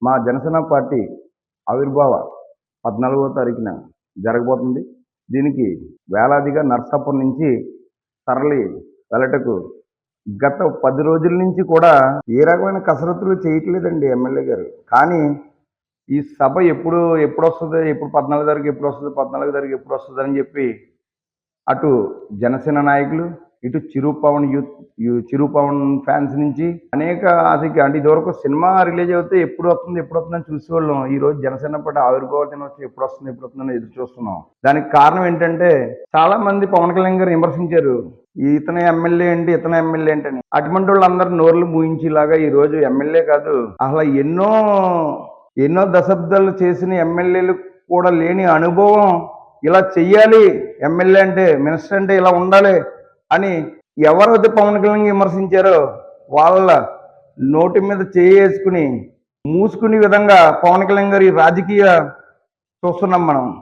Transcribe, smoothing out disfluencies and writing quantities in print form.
మా జనసేన పార్టీ ఆవిర్భావ 14వ తారీఖున జరగబోతుంది. దీనికి వేలాదిగా నర్సాపురం నుంచి తరలి వెళ్ళటకు గత 10 రోజుల నుంచి కూడా ఏ రకమైన కసరత్తులు చేయట్లేదండి ఎమ్మెల్యే గారు. కానీ ఈ సభ ఎప్పుడొస్తది, ఎప్పుడు 14 తారీఖు ఎప్పుడొస్తది, 14 తారీఖు ఎప్పుడొస్తదని చెప్పి అటు జనసేన నాయకులు, ఇటు చిరు పవన్ ఫ్యాన్స్ నుంచి అనేక ఆశకి అంటే ఇదివరకు సినిమా రిలీజ్ అవుతే ఎప్పుడు వస్తుందని చూసేవాళ్ళం. ఈ రోజు జనసేన పార్టీ ఆవిర్భావ దినోత్సవం ఎప్పుడు వస్తుందని ఎదురు చూస్తున్నాం. దానికి కారణం ఏంటంటే చాలా మంది పవన్ కళ్యాణ్ గారు విమర్శించారు. ఇతనే ఎమ్మెల్యే ఏంటి అని. అటువంటి వాళ్ళందరూ నోర్లు మూయించేలాగా ఈ రోజు ఎమ్మెల్యే కాదు, అసలు ఎన్నో దశాబ్దాలు చేసిన ఎమ్మెల్యేలు కూడా లేని అనుభవం, ఇలా చెయ్యాలి ఎమ్మెల్యే అంటే, మినిస్టర్ అంటే ఇలా ఉండాలి అని ఎవరైతే పవన్ కళ్యాణ్ విమర్శించారో వాళ్ళ నోటి మీద చేసుకుని మూసుకునే విధంగా పవన్ కళ్యాణ్ గారి రాజకీయ చూస్తున్నాం మనం.